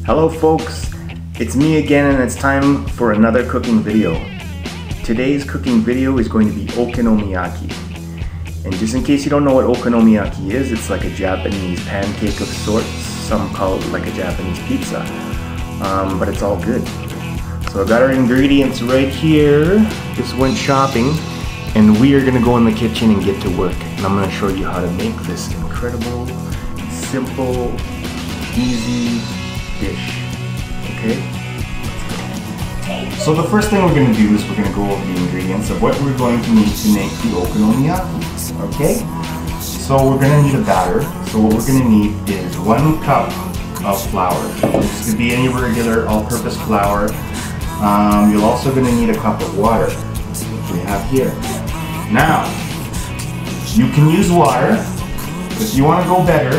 Hello folks, it's me again and it's time for another cooking video. Today's cooking video is going to be okonomiyaki. And just in case you don't know what okonomiyaki is, it's like a Japanese pancake of sorts. Some call it like a Japanese pizza, but it's all good. So I got our ingredients right here. Just went shopping and we are gonna go in the kitchen and get to work. And I'm gonna show you how to make this incredible, simple, easy dish. Okay? So the first thing we're going to do is we're going to go over the ingredients of what we're going to need to make the okonomiyaki. Okay? So we're going to need a batter. So what we're going to need is 1 cup of flour. This could be any regular all-purpose flour. You're also going to need a cup of water, which we have here. Now, you can use water. If you want to go better,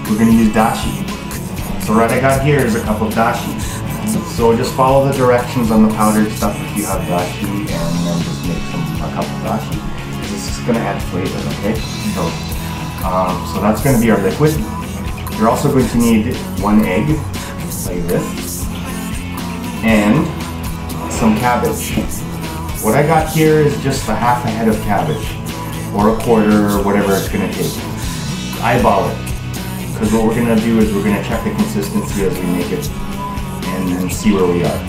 we're going to use dashi. So what I got here is a cup of dashi. So just follow the directions on the powdered stuff if you have dashi, and then just make a cup of dashi. This is going to add flavor, okay? So that's going to be our liquid. You're also going to need 1 egg, like this, and some cabbage. What I got here is just a half a head of cabbage, or a quarter, or whatever it's going to take. Eyeball it. Because what we're going to do is we're going to check the consistency as we make it and see where we are.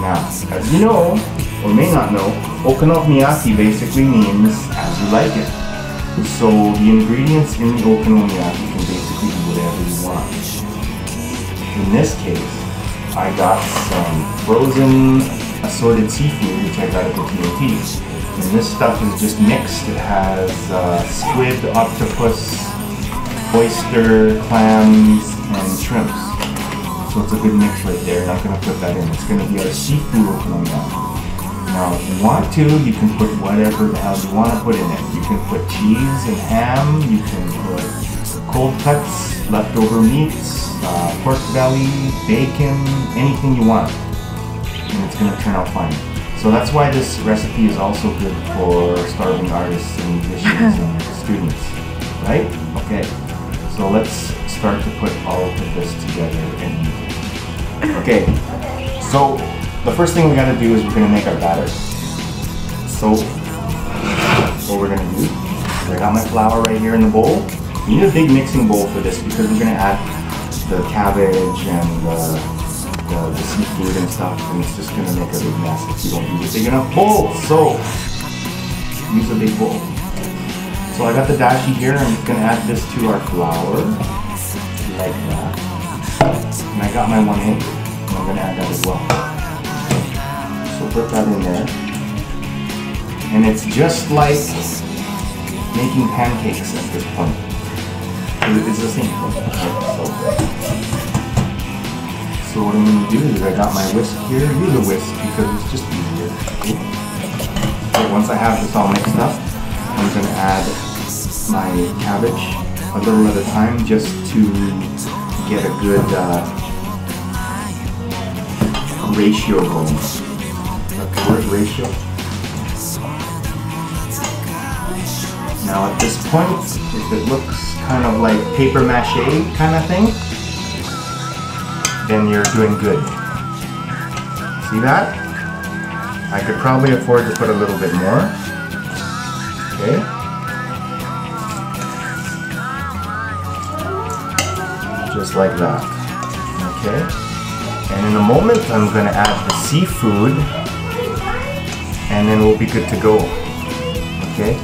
Now, as you know, or may not know, okonomiyaki basically means as you like it. So the ingredients in the okonomiyaki can basically be whatever you want. In this case, I got some frozen assorted seafood, which I got at the T&T. And this stuff is just mixed. It has squid, octopus, oyster, clams, and shrimps. So it's a good mix right there, and I'm going to put that in. It's going to be our seafood okonomiyaki. Now if you want to, you can put whatever the hell you want to put in it. You can put cheese and ham, you can put cold cuts, leftover meats, pork belly, bacon, anything you want. And it's going to turn out fine. So that's why this recipe is also good for starving artists and musicians and students. Right? Okay. So let's start to put all of this together and use it. Okay, so the first thing we gotta do is we're gonna make our batter. So what we're gonna do is I got my flour right here in the bowl. You need a big mixing bowl for this because we're gonna add the cabbage and the seafood and stuff, and it's just gonna make a big mess if you don't use a big enough bowl. So use a big bowl. So I got the dashi here, I'm just going to add this to our flour, like that. And I got my 1 egg, and I'm going to add that as well. So put that in there. And it's just like making pancakes at this point. It's the same thing. So what I'm going to do is I got my whisk here. Use a whisk because it's just easier. So once I have this all mixed up, I'm going to add my cabbage a little at a time just to get a good ratio going. That's the word, ratio. Now at this point, if it looks kind of like paper mache kind of thing, then you're doing good. See that? I could probably afford to put a little bit more. Okay. Just like that. Okay. And in a moment, I'm going to add the seafood, and then we'll be good to go. Okay.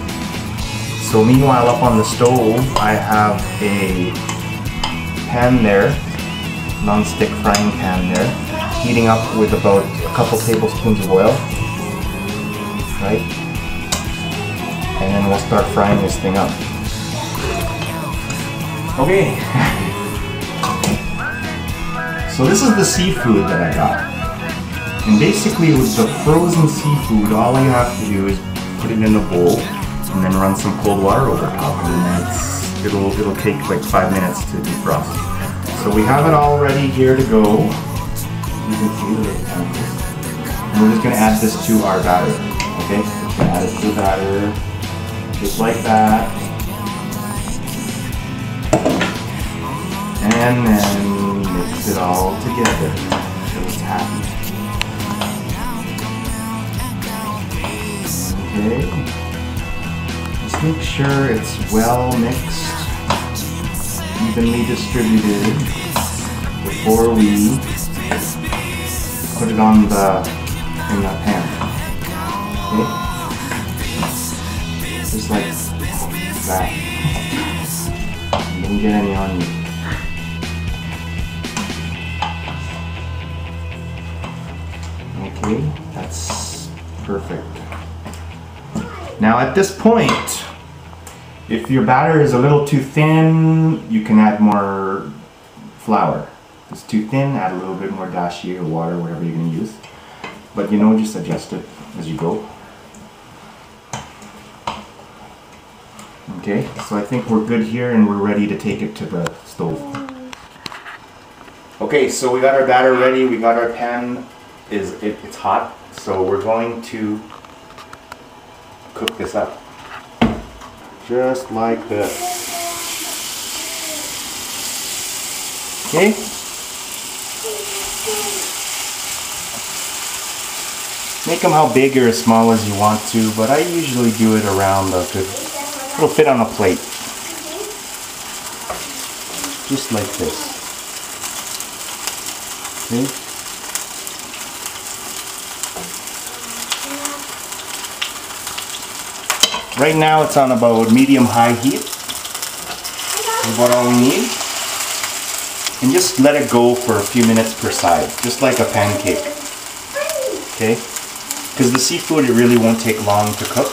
So meanwhile, up on the stove, I have a pan there, non-stick frying pan there, heating up with about a couple tablespoons of oil. Right. And then we'll start frying this thing up. Okay. So this is the seafood that I got. And basically with the frozen seafood, all you have to do is put it in a bowl and then run some cold water over top, and then it'll take like 5 minutes to defrost. So we have it all ready here to go. You can see the pancakes. And we're just gonna add this to our batter. Okay? Just gonna add it to the batter. Just like that. And then mix mix it all together until it's happy. Okay. Just make sure it's well mixed, evenly distributed before we put it in the pan. Okay? Just like that. Don't get any on you. Okay, that's perfect. Now at this point, if your batter is a little too thin, you can add more flour. If it's too thin, add a little bit more dashi or water, whatever you're going to use. But you know, just adjust it as you go. Okay, so I think we're good here and we're ready to take it to the stove. Okay, so we got our batter ready, we got our pan, it's hot, so we're going to cook this up. Just like this. Okay? Make them how big or as small as you want to, but I usually do it around because it'll fit on a plate. Just like this. Okay? Right now it's on about medium-high heat. That's about all we need. And just let it go for a few minutes per side, just like a pancake. Okay? Because the seafood, it really won't take long to cook.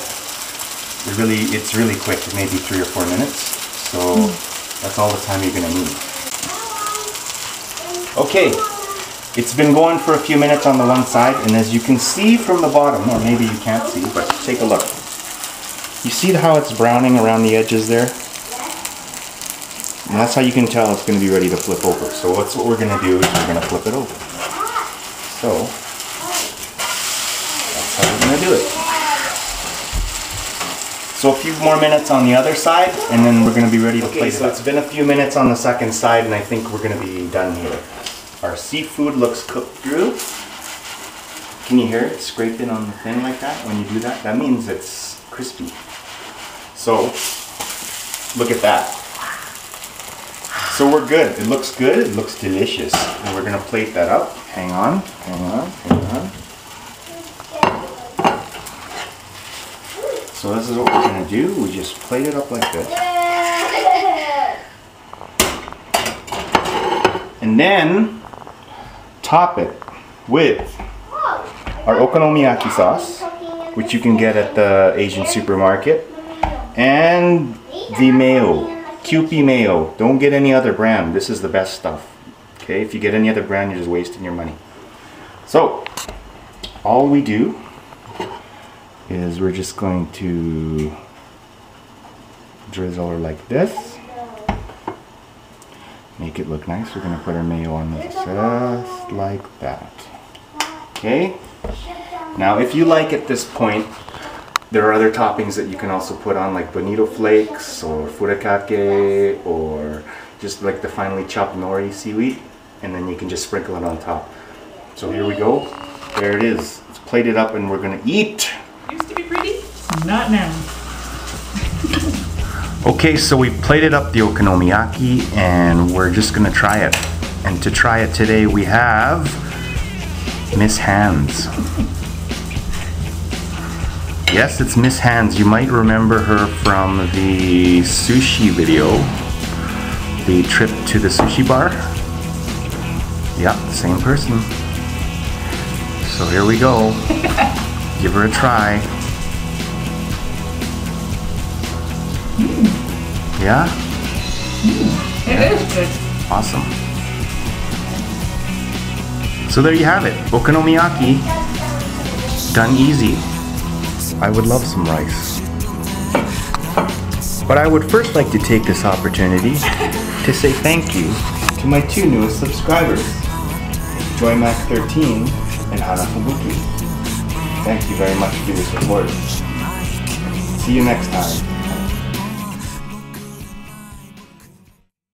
It's really quick, maybe 3 or 4 minutes. So that's all the time you're gonna need. Okay, it's been going for a few minutes on the one side, and as you can see from the bottom, or maybe you can't see, but take a look. You see how it's browning around the edges there? And that's how you can tell it's going to be ready to flip over. So what we're going to do is we're going to flip it over. So that's how we're going to do it. So a few more minutes on the other side, and then we're going to be ready to plate it. So it's been a few minutes on the second side, and I think we're going to be done here. Our seafood looks cooked through. Can you hear it scraping on the thing like that? When you do that, that means it's crispy. So look at that. So we're good. It looks good. It looks delicious. And we're going to plate that up. Hang on. Hang on. Hang on. So this is what we're going to do. We just plate it up like this. And then top it with our okonomiyaki sauce, which you can get at the Asian supermarket, and the mayo, Kewpie mayo. Don't get any other brand. This is the best stuff. Okay, if you get any other brand, you're just wasting your money. So all we do is we're just going to drizzle her like this. Make it look nice. We're going to put our mayo on this just like that. Okay? Now if you like at this point, there are other toppings that you can also put on, like bonito flakes or furikake, or just like the finely chopped nori seaweed, and then you can just sprinkle it on top. So here we go. There it is. It's plated up and we're going to eat. Used to be pretty. Not now. Okay, so we've plated up the okonomiyaki and we're just going to try it. And to try it today we have Miss Hands. Yes, it's Miss Hands. You might remember her from the sushi video, the trip to the sushi bar. Yeah, same person. So here we go. Give her a try. Yeah? It is good. Awesome. So there you have it. Okonomiyaki. Done easy. I would love some rice. But I would first like to take this opportunity to say thank you to my 2 newest subscribers, JoyMac13 and Hanafubuki. Thank you very much for your support. See you next time.